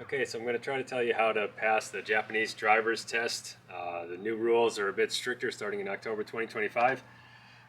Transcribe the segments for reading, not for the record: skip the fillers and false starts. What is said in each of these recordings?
Okay, so I'm going to try to tell you how to pass the Japanese driver's test. The new rules are a bit stricter starting in October 2025.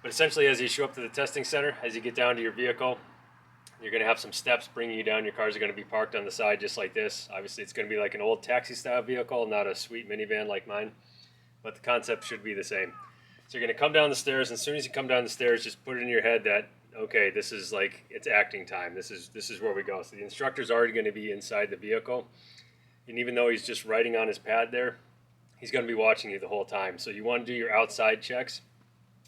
But essentially, as you show up to the testing center, as you get down to your vehicle, you're going to have some steps bringing you down. Your cars are going to be parked on the side just like this. Obviously, it's going to be like an old taxi-style vehicle, not a sweet minivan like mine. But the concept should be the same. So you're going to come down the stairs, and as soon as you come down the stairs, just put it in your head that, okay, this is like, it's acting time. This is where we go. So the instructor's already going to be inside the vehicle. And even though he's just writing on his pad there, he's going to be watching you the whole time. So you want to do your outside checks.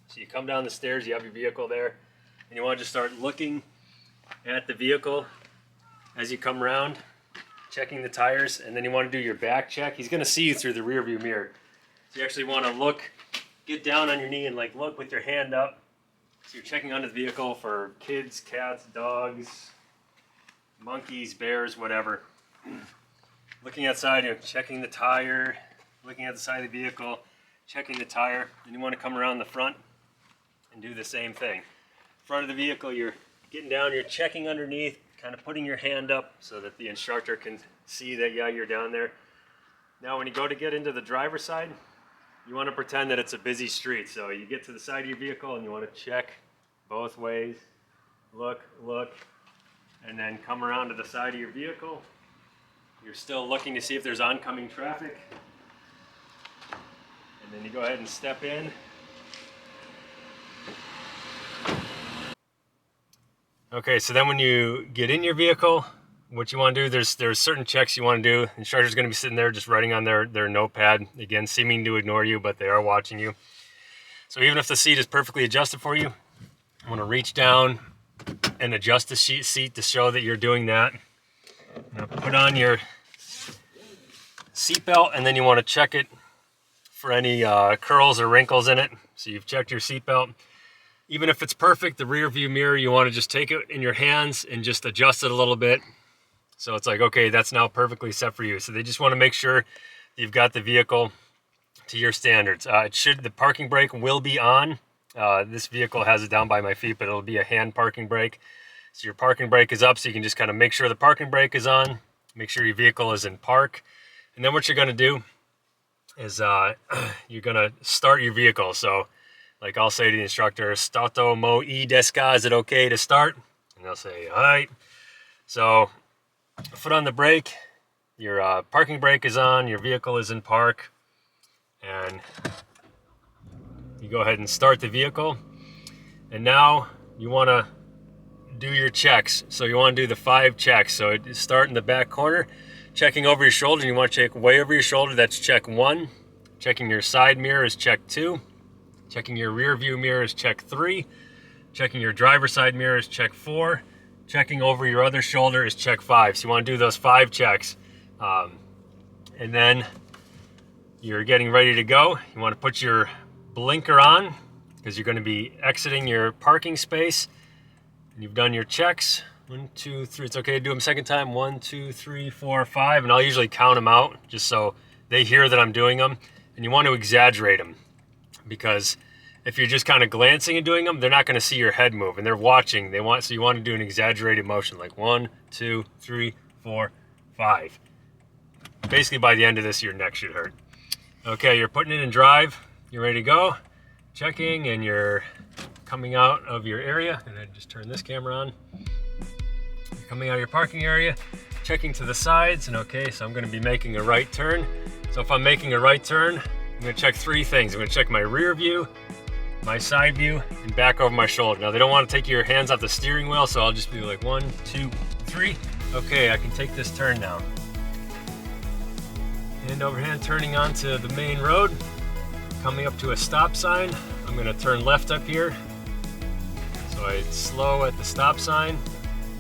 So you come down the stairs, you have your vehicle there, and you want to just start looking at the vehicle as you come around, checking the tires, and then you want to do your back check. He's going to see you through the rear view mirror. So you actually want to look, get down on your knee and like look with your hand up. So you're checking under the vehicle for kids, cats, dogs, monkeys, bears, whatever. Looking outside, you're checking the tire, looking at the side of the vehicle, checking the tire. And you want to come around the front and do the same thing. Front of the vehicle, you're getting down, you're checking underneath, kind of putting your hand up so that the instructor can see that, yeah, you're down there. Now when you go to get into the driver's side, you want to pretend that it's a busy street. So you get to the side of your vehicle and you want to check both ways, look, and then come around to the side of your vehicle. You're still looking to see if there's oncoming traffic. And then you go ahead and step in. Okay, so then when you get in your vehicle, what you want to do, there's certain checks you want to do. The instructor's going to be sitting there just writing on their notepad, again, seeming to ignore you, but they are watching you. So even if the seat is perfectly adjusted for you, you want to reach down and adjust the seat to show that you're doing that. Now put on your seatbelt, and then you want to check it for any curls or wrinkles in it. So you've checked your seatbelt. Even if it's perfect, the rear view mirror, you want to just take it in your hands and just adjust it a little bit. So it's like, okay, that's now perfectly set for you. So they just want to make sure you've got the vehicle to your standards. The parking brake will be on. This vehicle has it down by my feet, but it'll be a hand parking brake. So your parking brake is up, so you can just kind of make sure the parking brake is on, make sure your vehicle is in park. And then what you're going to do is you're going to start your vehicle. So like I'll say to the instructor, "Stato mo ii desu ka?" Is it okay to start? And they'll say, all right. So foot on the brake, your parking brake is on, your vehicle is in park, and you go ahead and start the vehicle. And now you want to do your checks. So you want to do the 5 checks. So start in the back corner, checking over your shoulder, and you want to check way over your shoulder. That's check 1. Checking your side mirror is check 2. Checking your rear view mirror is check 3. Checking your driver's side mirror is check 4. Checking over your other shoulder is check 5. So you want to do those 5 checks. And then you're getting ready to go. You want to put your blinker on because you're going to be exiting your parking space. And you've done your checks. 1, 2, 3. It's okay to do them a second time. 1, 2, 3, 4, 5. And I'll usually count them out just so they hear that I'm doing them. And you want to exaggerate them, because if you're just kind of glancing and doing them, they're not going to see your head move, and they're watching. So you want to do an exaggerated motion, like 1, 2, 3, 4, 5. Basically, by the end of this, your neck should hurt. Okay, you're putting it in drive. You're ready to go. Checking, and you're coming out of your area. And then just turn this camera on. You're coming out of your parking area, checking to the sides, and okay, so I'm going to be making a right turn. So if I'm making a right turn, I'm going to check 3 things. I'm going to check my rear view, my side view, and back over my shoulder. Now, they don't want to take your hands off the steering wheel, so I'll just be like 1, 2, 3. Okay, I can take this turn now. Hand over hand, turning onto the main road. Coming up to a stop sign. I'm going to turn left up here. So I slow at the stop sign.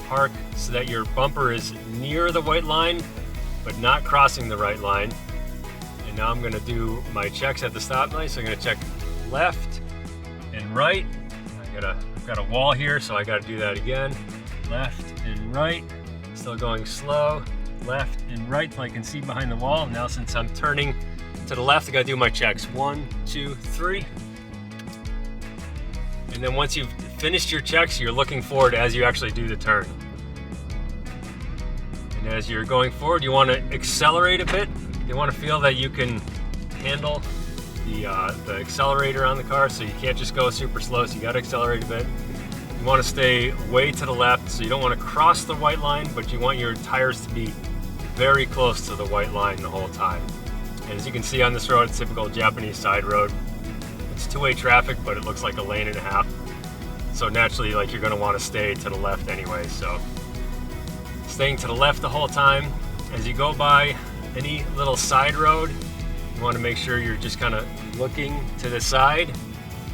Park so that your bumper is near the white line, but not crossing the right line. And now I'm going to do my checks at the stop line. So I'm going to check left and right. I've got a wall here, so I got to do that again. Left and right. Still going slow. Left and right till I can see behind the wall. Now since I'm turning to the left, I got to do my checks. 1, 2, 3. And then once you've finished your checks, you're looking forward as you actually do the turn. And As you're going forward, you want to accelerate a bit. You want to feel that you can handle the accelerator on the car, so you can't just go super slow, so you got to accelerate a bit. You want to stay way to the left, so you don't want to cross the white line, but you want your tires to be very close to the white line the whole time. And as you can see on this road, it's typical Japanese side road. It's two-way traffic, but it looks like a lane and a half. So naturally, like, you're going to want to stay to the left anyway. So staying to the left the whole time. As you go by any little side road, you want to make sure you're just kind of looking to the side,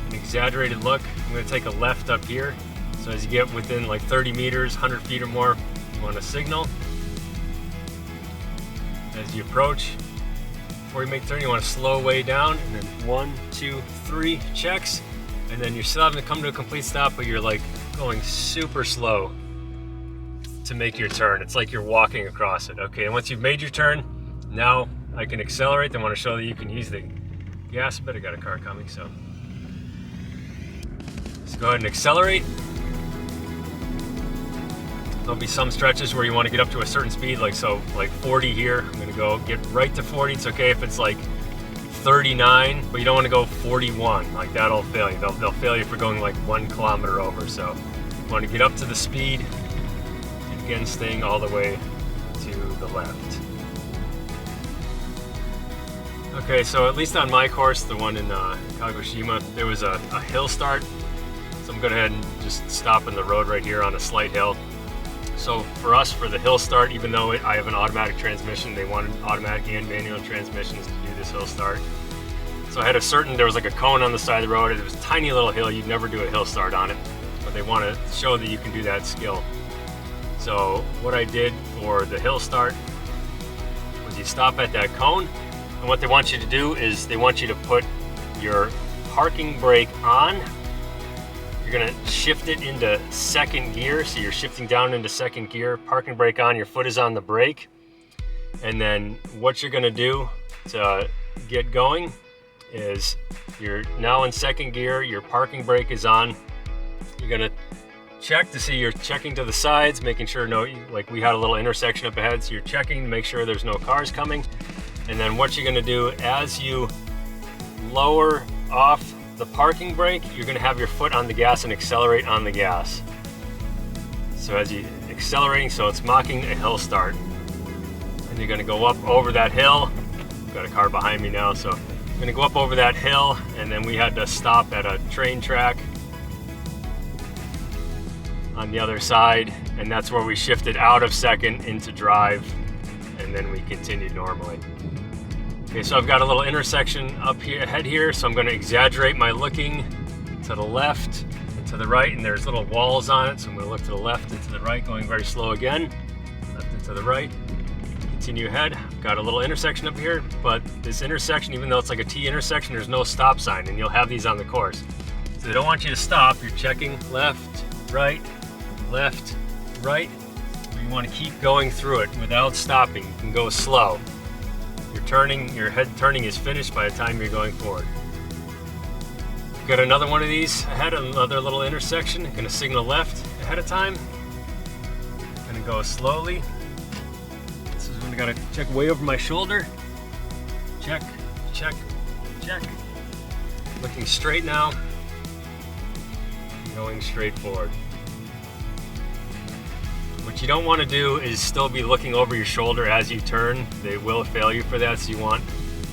an exaggerated look. I'm going to take a left up here. So as you get within like 30 meters, 100 feet or more, you want to signal. As you approach, before you make the turn, you want to slow way down, and then 1, 2, 3 checks, and then you're still having to come to a complete stop, but you're like going super slow to make your turn. It's like you're walking across it. Okay, and once you've made your turn, now I can accelerate. I want to show that you can use the gas a bit. I got a car coming, so let's go ahead and accelerate. There'll be some stretches where you want to get up to a certain speed, like 40 here. I'm going to go get right to 40. It's okay if it's like 39, but you don't want to go 41. Like, that'll fail you. They'll fail you for going like 1 kilometer over. So you want to get up to the speed, and again, staying all the way to the left. Okay, so at least on my course, the one in Kagoshima, there was a hill start. So I'm going to go ahead and just stop in the road right here on a slight hill. So for us, for the hill start, even though I have an automatic transmission, they wanted automatic and manual transmissions to do this hill start. So I had there was like a cone on the side of the road. It was a tiny little hill. You'd never do a hill start on it, but they want to show that you can do that skill. So what I did for the hill start was you stop at that cone, and what they want you to do is they want you to put your parking brake on. You're gonna shift it into second gear, so you're shifting down into second gear, parking brake on, your foot is on the brake. And then what you're gonna do to get going is you're now in second gear, your parking brake is on. You're gonna check to see you're checking to the sides, making sure like we had a little intersection up ahead, so you're checking to make sure there's no cars coming. And then what you're gonna do as you lower off the parking brake, you're going to have your foot on the gas and accelerate on the gas. So as you accelerating, so it's mocking a hill start. And you're going to go up over that hill. I've got a car behind me now, so I'm going to go up over that hill, and then we had to stop at a train track on the other side, and that's where we shifted out of second into drive, and then we continued normally. Okay, so I've got a little intersection up here ahead here, so I'm going to exaggerate my looking to the left and to the right, and there's little walls on it, so I'm going to look to the left and to the right, going very slow again, left and to the right, continue ahead. I've got a little intersection up here, but this intersection, even though it's like a T intersection, there's no stop sign, and you'll have these on the course. So they don't want you to stop. You're checking left, right, right. You want to keep going through it without stopping. You can go slow. Your head turning is finished by the time you're going forward. Got another one of these ahead, another little intersection. Gonna signal left ahead of time. Gonna go slowly. This is when I gotta check way over my shoulder. Check, check, check. Looking straight now. Going straight forward. What you don't want to do is still be looking over your shoulder as you turn. They will fail you for that, so you want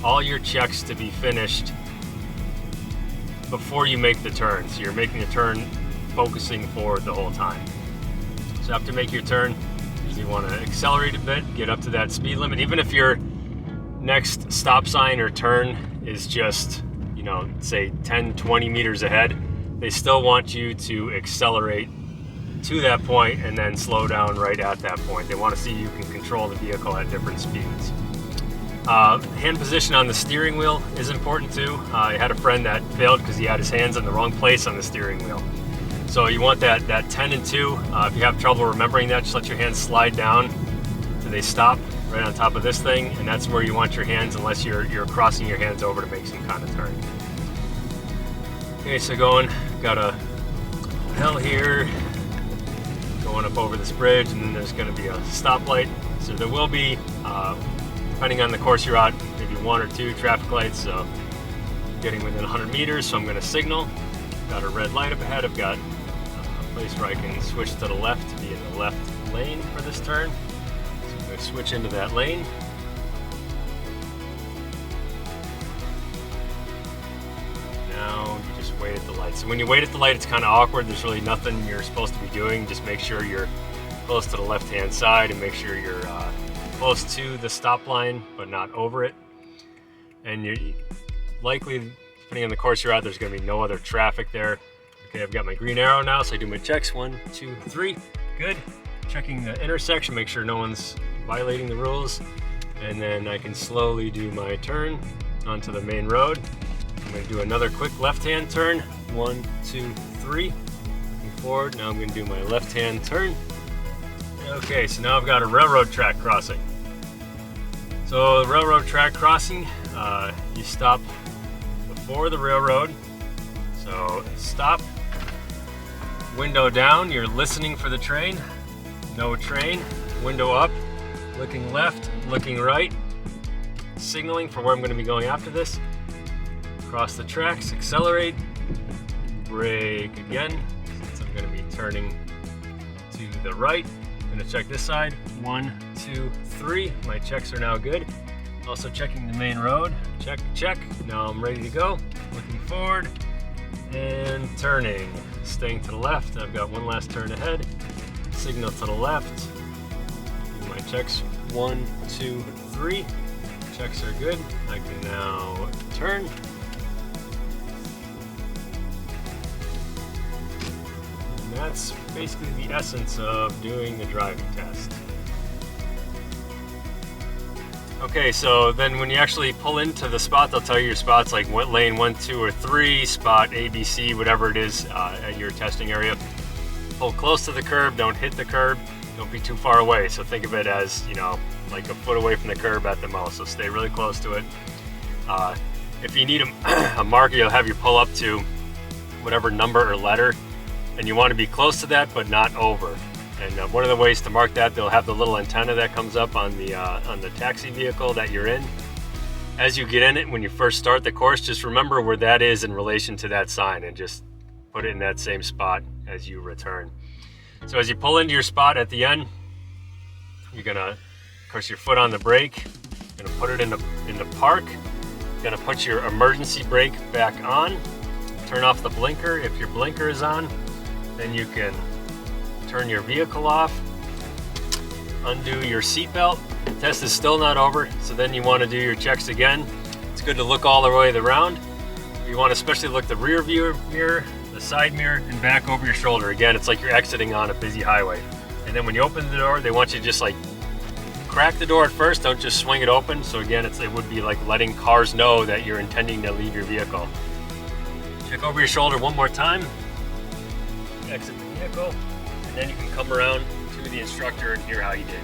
all your checks to be finished before you make the turn. So you're making the turn focusing forward the whole time. So after you make your turn, you want to accelerate a bit, get up to that speed limit. Even if your next stop sign or turn is just, say 10, 20 meters ahead, they still want you to accelerate to that point and then slow down right at that point. They want to see you can control the vehicle at different speeds. Hand position on the steering wheel is important too. I had a friend that failed because he had his hands in the wrong place on the steering wheel. So you want that 10 and 2. If you have trouble remembering that, just let your hands slide down till they stop right on top of this thing, and that's where you want your hands unless you're crossing your hands over to make some kind of turn. Okay, so got a hill here, going up over this bridge, and then there's going to be a stoplight. So there will be, depending on the course you're at, maybe 1 or 2 traffic lights. So getting within 100 meters, so I'm going to signal. Got a red light up ahead. I've got a place where I can switch to the left to be in the left lane for this turn. So I'm going to switch into that lane. Now you just wait at the light. So when you wait at the light, it's kind of awkward. There's really nothing you're supposed to be doing. Just make sure you're close to the left-hand side and make sure you're close to the stop line, but not over it. And you're likely, depending on the course you're at, there's going to be no other traffic there. Okay, I've got my green arrow now, so I do my checks. 1, 2, 3. Good. Checking the intersection, make sure no one's violating the rules. And then I can slowly do my turn onto the main road. I'm going to do another quick left-hand turn. 1, 2, 3. Looking forward. Now I'm going to do my left-hand turn. Okay, so now I've got a railroad track crossing. So the railroad track crossing, you stop before the railroad. So stop, window down, you're listening for the train. No train, window up, looking left, looking right, signaling for where I'm going to be going after this. Cross the tracks, accelerate, brake again, since I'm going to be turning to the right. I'm going to check this side. 1, 2, 3. My checks are now good. Also checking the main road. Check, check. Now I'm ready to go. Looking forward and turning. Staying to the left. I've got one last turn ahead. Signal to the left. Do my checks. 1, 2, 3. Checks are good. I can now turn. And that's basically the essence of doing the driving test. Okay, so then when you actually pull into the spot, they'll tell you your spots, like what lane 1, 2, or 3, spot A, B, C, whatever it is at your testing area. Pull close to the curb, don't hit the curb, don't be too far away. So think of it as, you know, like a foot away from the curb at the most. So stay really close to it. If you need a marker, you'll have you pull up to whatever number or letter, and you want to be close to that, but not over. And one of the ways to mark that, they'll have the little antenna that comes up on the taxi vehicle that you're in. As you get in it, when you first start the course, just remember where that is in relation to that sign and just put it in that same spot as you return. So as you pull into your spot at the end, you're gonna, of course, your foot on the brake, you're gonna put it in the park, you're gonna put your emergency brake back on, turn off the blinker. If your blinker is on, then you can turn your vehicle off, undo your seatbelt. The test is still not over, so then you want to do your checks again. It's good to look all the way around. You want to especially look the rear view mirror, the side mirror, and back over your shoulder. Again, it's like you're exiting on a busy highway. And then when you open the door, they want you to just like crack the door at first, don't just swing it open. So again, it would be like letting cars know that you're intending to leave your vehicle. Check over your shoulder one more time, exit the vehicle, and then you can come around to the instructor and hear how you did.